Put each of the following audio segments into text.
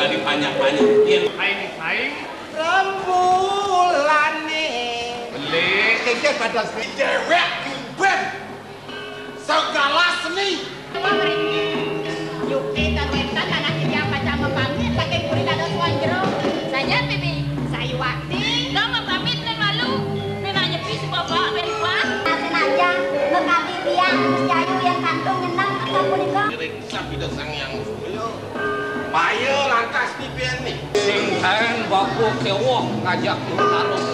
usah dipanjang-panjang. Yen Aing Rembulane beli keke pada dewek ben segala seni Yuki kawetan anak kita baca mepamit pakai kulit ada suanjero. Saya Bibi, saya Wakti. Lo mau pamit nih malu. Nih nanya pisi bawa berkuah. Sengaja bekati tiang Jayu yang kantong nyenang atau punika. Reksa pido sang yang suyo payo lantas pipian nih sing kaen baku kewok ngajak lu taruh.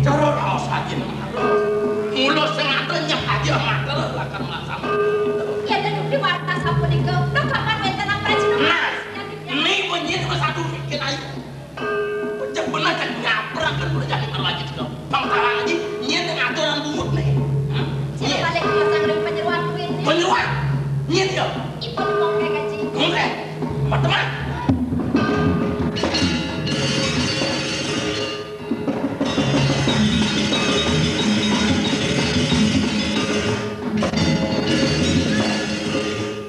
Cara raos aja nama lo, mulut sengaja. bikin ayu. Bener kan ngaprak kan boleh jadi lagi juga. Bang Tarang aja nyen yang aturan bumut nih. Siapa balik ke pasang dari penyeruan duit? Penyeruan? Nyen ya? Ibu mau kayak gaji. Oke, teman-teman.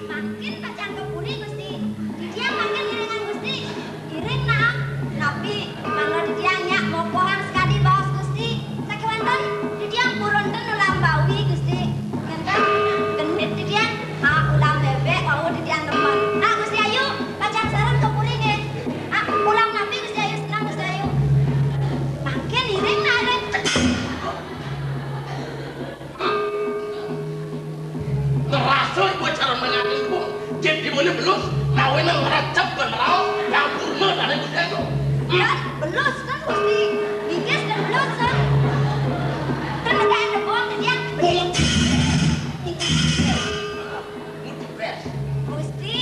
Makin pacang ke puri Gusti. Dia makin iringan Gusti. Iring nah. Tapi kalau dia nyak mau pohon sekali bawas Gusti. Sakit wonten di dia purun ten ulam bawi Gusti. Ngenten genit di dia ulam bebek wau di dia teman. Nah Gusti Ayu pacang sareng ke puri nggih. Ulam nabi Gusti Ayu senang Gusti Ayu. Makin iring nah iring. Ngerasa ibu cara mengaku ibu. Jadi mana belum? Mau yang ngeracap ke neraus yang kurma dari Gusti Ayu. Dan belus kan Gusti. Bigis dan belus kan. Kan ada yang debong di dia. Gusti,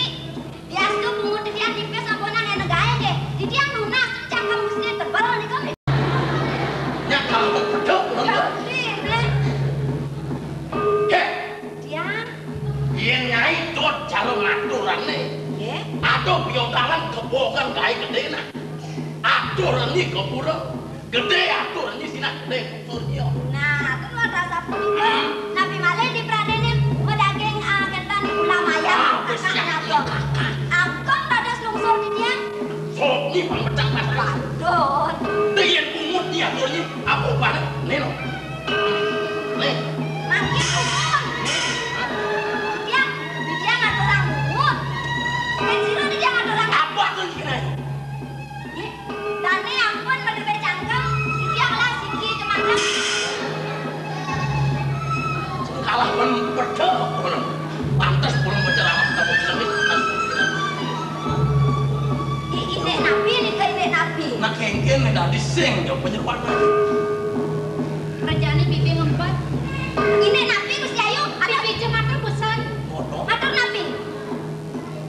bias tuh pungut di dia tipis ampunan yang negaya deh. Di dia lunas cangkem Gusti tebal nih kan. Ya kalau pedok belum. Gusti, Heh, dia, yang nyai dot cara ngaturan nih. ya, Ada biotangan kebokan kaya gede nak. Aturan ini kepura. Gede aturan ini sih nak gede kusurnya. nah itu luar rasa punika. Nabi Malih di Pradenin medaging kentan di pulau ayam. Kakaknya abang. Abang rada selungsur di dia. Sok ini bang pecah masalah. Waduh. Dengan umut dia aturannya apa banget? Nih no. Nih. Makin umur. Dia nggak orang umur. Kecil dia nggak orang. Apa tuh kira? Dan ini ampun berdiri cangkem. Dia malah singgi kemana? Kalah pun pedok orang. Pantas belum berceramah kamu semit. Ini nabi ini ke ini nabi. Nak kengken nih dah diseng jauh penyeruan lagi. Kerjaannya bibi ngempet. Ini nabi Gusti Ayu. Bibi cuma makan bosan. Bodoh. Matur nabi.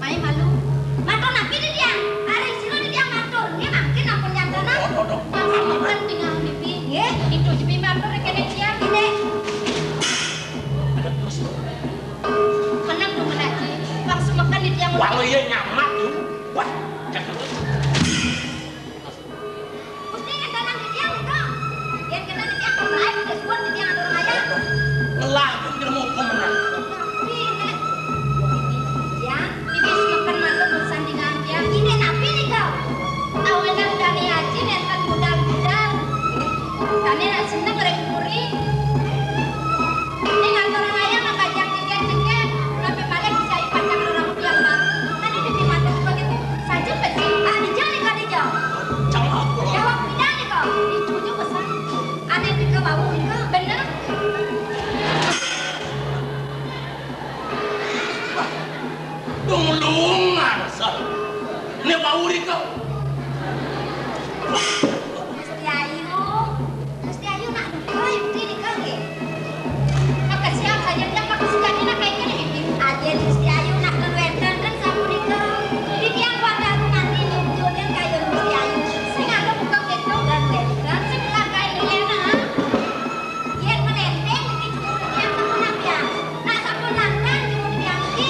Mai malu. Matur nabi di dia. Hari silo di dia matur. Ini makin ampun yang sana. Bodoh. Yang makan tinggal bibi. Ya. Itu bibi makan rekening dia. Ini. Ada terus. Menang tuh menaji. Langsung makan di tiang. Walau ia nyamak tuh. Wah, jangan terus. Gusti kan kanan di dia nih. Yang kena di dia kembali. Udah suar di dia ngador ayam. Ngelah pun dia mau pemenang. Nabi ini. Ya. Bibi makan makan bosan dengan dia. Ini nabi nih kau. Awenan dari haji nenten budal-budal. Tadi nak seneng goreng puri. Ini ngantor orang ayam nak kajang ceket-ceket. Tapi malah bisa ipacang orang biang bang. Tadi bibi makan begitu saja pasti. Dijauh nih kau dijauh. Jangan aku. Jawab tidak nih kau. Dicucu pesan. Aneh nih kau bau nih kau. Bener. Lung asal. Ini bauri kau. Gusti Ayu. Gusti Ayu nak dukung ini nih kau ya. Makan siang saja dia makan sekali nak kayak gini bibi. Ajen Gusti Ayu nak ngeluendan kan sapu nih kau. Di tiang pada aku nanti nyujurin kayak Gusti Ayu. Sing ada buka gitu. Dan wendan. Sing kayak ini enak. Yang menenteng ini cuma di tiang sapu nampia. Nak sapu nantan cuma di tiang ini.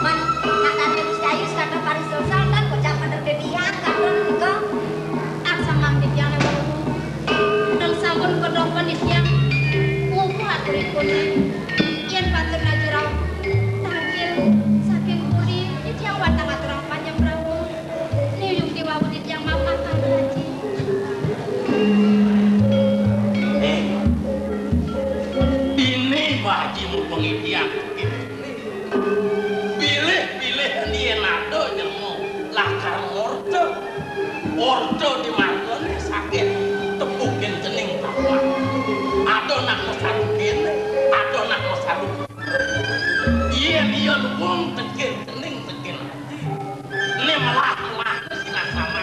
Man, nak tadi Gusti Ayu sekarang Paris Sultan kan kocak pada bebian kan nih kau. Tak sama di tiang lewat. Dan sabun kedopan di tiang. Kuat berikut. Ian patur najurau. Tagil saking puli. Di tiang watang aturang panjang rambut. Niuyung di bawah di tiang mau matang haji. Ini bajimu pengitian. Pilih-pilih dia nado nyemu lakar ordo. Ordo di mana nih sakit. Tepukin jening tawa. Ada nak masalukin, ada nak masaluk. Iya luang tekin jening tekin hati. Ini malah sinak sama.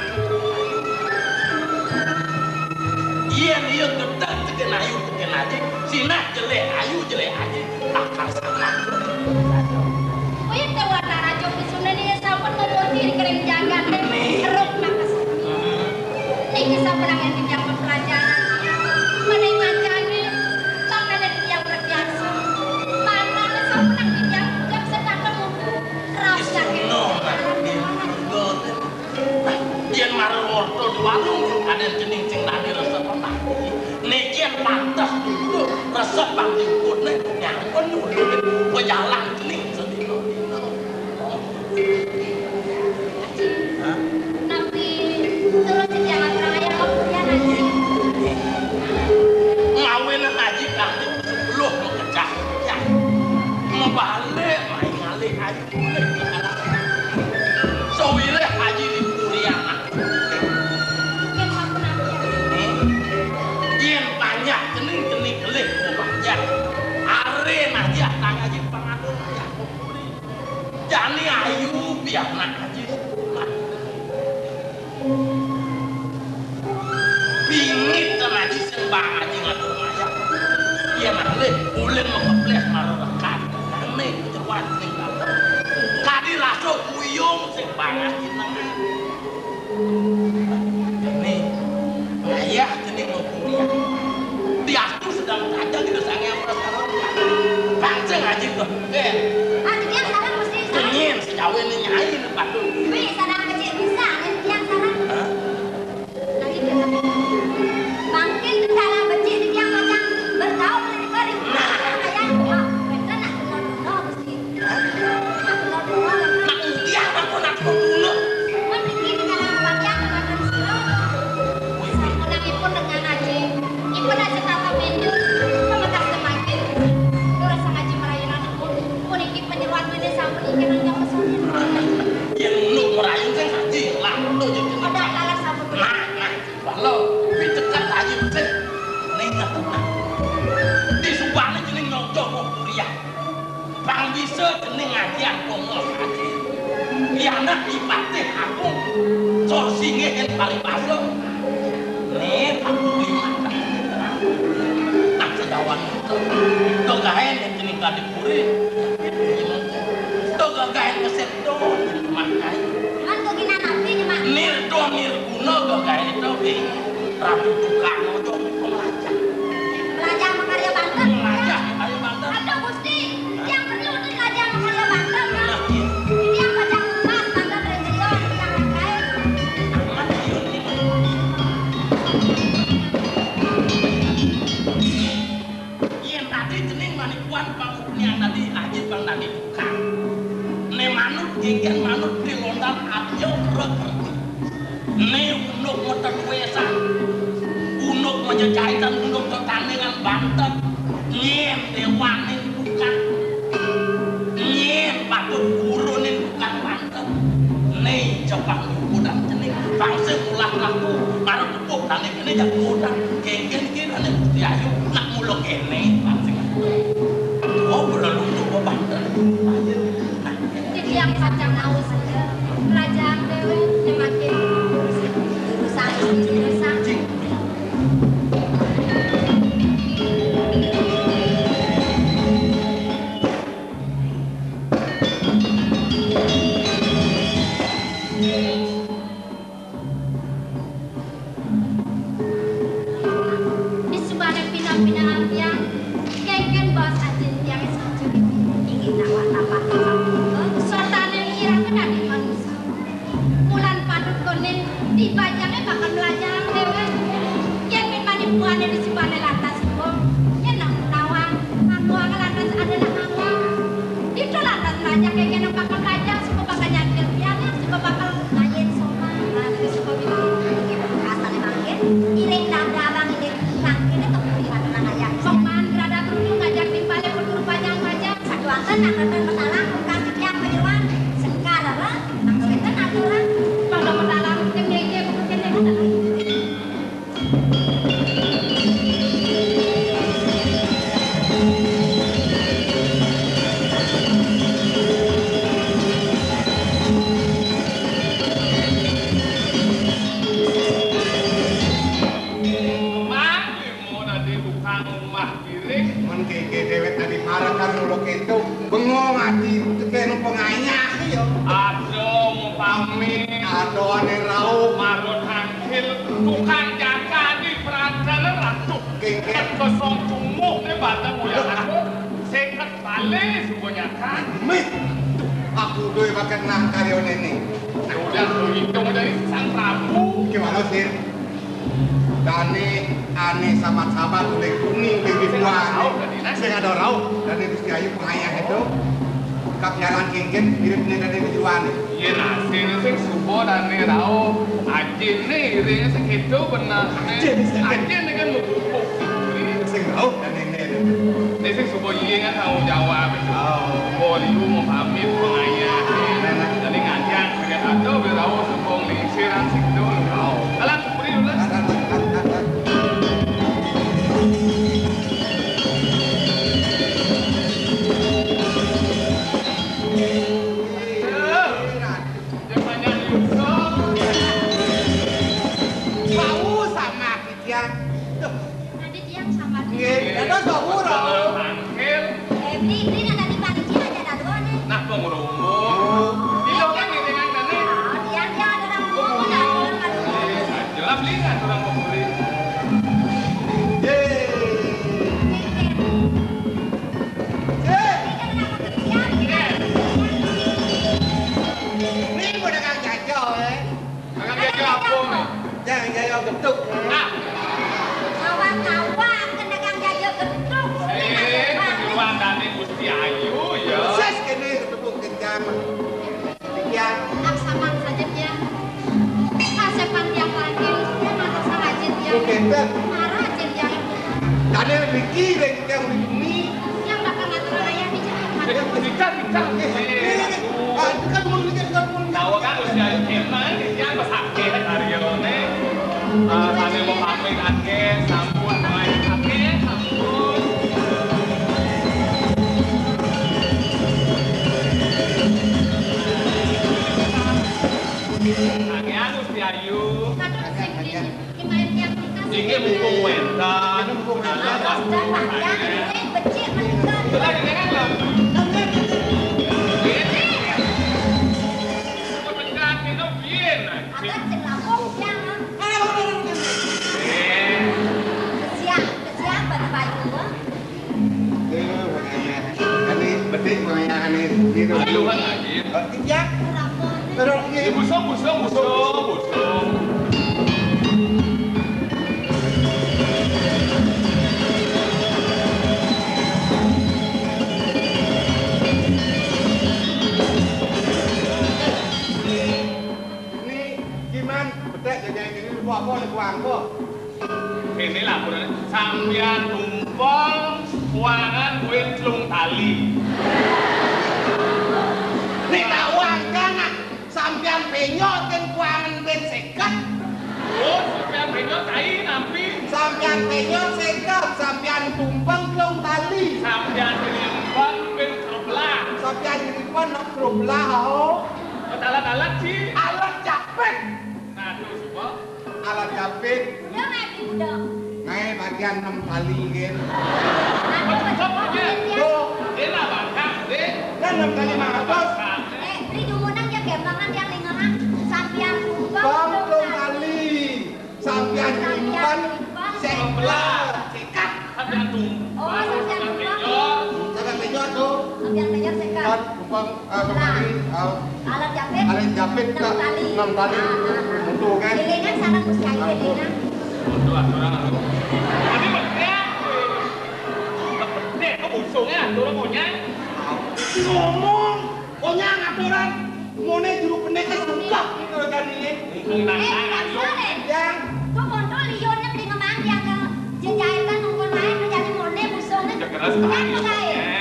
Iya gedak tekin ayu tekin aja. Sinak jelek ayu jelek aja. Lakar sama. Oh iya, tewata rajo di sana nih sabun sepang jemputnya yang penuh berjalan kening sedih. Nanti terus jangan orang ayah kamu ya nanti. Ngawin haji nanti sebelum mengecah ya. Membalik main ngalih haji boleh dikalahkan. Sewire haji di Puriana. Mungkin aku nanti Yen banyak kening-kening kelih banyak. Are aja tang haji pangadon ya. Jani ayu biar nak haji. Bingit haji sembah haji ngatur maya. Iya ngalih boleh mengeples marah rekan. Nane kecerwan ning kamu. Kadi rasuk kuyung sembah haji nengan. Ini ayah jenis kuliah. Dia tuh sedang saja di desanya perasaan. Pancing haji tuh. Adik yang salah mesti salah. Dingin sejauh ini nyai nih Pak Dul. Bisa dah kecil bisa yang salah. Lagi dia. Makin dalam becik di yang macam bergaul dari kering. Nah, ayah mau bener nak kenal mesti. Nak kenal. Nak dia aku nak dulu. Mesti di dalam bagian dengan silo. Menangipun dengan haji. Ibu dah setata menu. Pemegas semakin. Terus ngaji merayakan aku. Puniki penyeruan ini sampai ikan yang mesunin. Yang lu merayu kan haji lah lu jadi Ada kalah sama nah kalau dicekat haji betul nengat tenang di subahnya jenis nyocok mau kuliah bang bisa jenis ngajian pengol haji liana ipatih aku sorsinge yang paling pasok nih aku lima tak sejawan itu kegahen yang jenis kadip puri itu kegahen kesetun makai Mantu kina nabi cuma nirdo nirguna kegahen itu Rabu tukang ojo pelajar belajar makarya Banten. pelajar ayo banter Ada Gusti yang perlu untuk belajar makarya Banten. nah iya Ini yang baca emas Banten Renjelion yang terkait. amat yun ini yang tadi jening manikuan pangupnian tadi ajit bang tadi tukang ne manut genggen manut di lontar abjo rekerti ne unuk meter wesan unuk menjejaitan unuk tetandingan Banten nyen dewanin bukan nyen patut gurunin bukan Banten ne Jepang udang jening bangsa ulah laku karo tepuk tane kene jak udang genggen kene ane Gusti Ayu nak muluk kene bangsa oh berlalu untuk Banten Jadi yang baca naus kerajaan dewe semakin urusan. di sebuah pinang-pinang yang kengken bos ajin yang sejuk Ingin nawat apa suatane kira kena di manusia mulan padut konen dibajangnya bakal belajar dewe yang penipuannya di sebuah lantas itu yang nak nawang aku akan lantas ada nak nawang itu lantas belajar kayak gini bakal belajar suka bakal nyakir piala suka bakal lain soma nanti suka bikin asal makin iring nada abang ini makin itu pilihan anak ayah. soman gerada kerudung ngajak timpalnya berduru panjang-panjang Satu angkat nak nonton petalang bukan setiap penyeruan sekarang lah nak nonton aturan. pada pedalang yang ngeke bukan kene ada Mengkeke dewek tadi marah kan muluk itu bengong ati kenu penganyah yo. Aduh, pami. Aduh ane rau Marut hankil, tukang jaga di peradalan ratu. Kengke. Kosong tumuh nih batang uyak aku. Seket balik semuanya kan. meh. Aku doi makan nang karyo nene. Udah hitung dari sang Prabu. Gimana sih? Dane ane sama-sama kuning kuning di buah. Sing ada rau dan Gusti Ayu pengayah itu. Kap jalan kengken miripnya dari tujuan. Iya nasi sing subo dan rau ajin nih ini sing itu benar. Ajin kan mau pupuk. Sing rau dan ini. Ini sing subo iya kan tanggung jawab itu. Subo liu mau pamit pengayah. Jadi ngajak sebagai atau berau subo lingsiran sing itu rau. Kalah beri dulu. Ada Ricky dan yang ini yang bakal ngatur ayah di Jakarta. Dikat. Itu kan mulutnya Tahu kan usia emang dia besake Arione. Ane mau pamit ake sampun main ake sampun. Ake anu si Ayu. Kadang sing di main yang dikasih. Iki mumpung wedan. Dan panjang ini becik meninggal. Lagi kan lho. Agak celapuk yang kesiap baju. Ini betik pengayah ini gitu. Ayo kan lagi. Iya. Terus ini Busung. Inilah sampean tumpang kuangan wentlung tali. nek tak wangkang sampean penyot kan kuangan ben sekat. Oh, sampean penyot tai nampi. Sampean penyot sekat, sampean tumpang klong tali. Sampean penyempat ben terbelah. Sampean nyimpen nok terbelah oh. Alat-alat sih. Alat capek. Nah, terus apa? Alat capek. Dia naik di budak. Ngai bagian 6 tali kan. Oh, enak banget deh. Kan 6 tali matos. Beri dumunang dia kembangan yang lingahan. Sampian tumpang. Bang klong tali. Sampean nyimpen sebelah sekat. Sampean tumpang. Oh, sampean tumpang. Sampean penyot tuh. Sampian penyot sekat. Kan tumpang kembali Alat jepit. alat japit 6 tali. 6 tali. Untuk kan. Gilingan sana mesti gilingan. Bodoh orang aku. Tapi bener. Bener, kok busungnya turun monyet. Ngomong, pokoknya aturan mone juru pendekar buka gitu kan ini. Bukan soalnya. Yang Kok kontrol lionnya beli ngemang dia ke jejaitan nunggu main menjadi mone busungnya. Keras sekali.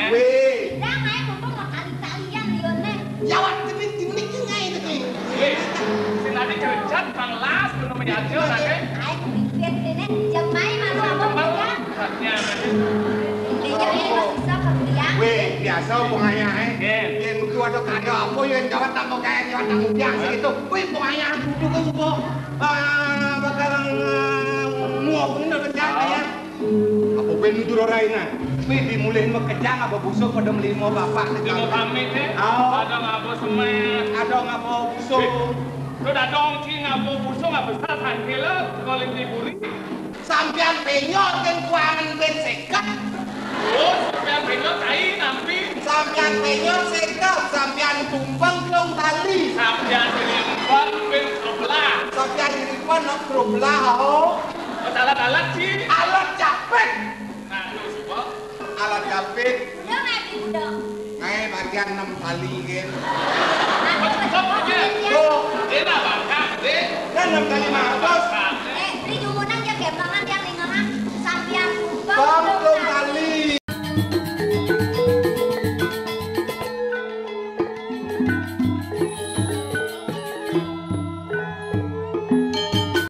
weh, Dah main nunggu mau kali-kalian lionnya. jawab jenik ngai itu nih. Weh, si nanti kerjat Bang Las belum menyajil nanti. Ayo pikir ini jam main malu apa enggak? Saatnya nanti. Dia ini masih bisa kerjaan. Weh, biasa pengayah Ken. Yang itu ada kado apa yang jawab tak mau kayak jawab tak mau biasa gitu. Weh, pengayah duduk kan semua. Bakalan muak bener kerjaan ya. Apa ben itu Raina? Weh, dimulai mekejang apa busuk pada melimo bapak. Dia mau pamit nih. Oh. Ada ngabo semen. Ada nggak mau busuk? Sudah dong sih ngabo busuk nggak besar tangkil kalau diburi. Sampean penyot kan kuangan ben sekat. Oh, sampean penyot tai nampi. Sampean penyot sekat, sampean tumpang klong tali. Sampean penyempat ben terbelah. Sampean nyimpen mana grup lah. Alat-alat sih. Alat capek. Nah, itu semua. Alat capek. Udah nggak di udah. Kayak bagian 6 kali gitu. Nanti baju ya. Tuh, Dia nak bakar, deh. dan 6 kali matos. Di jumunan ya kebangan yang lingahan sampian kumpul. Bang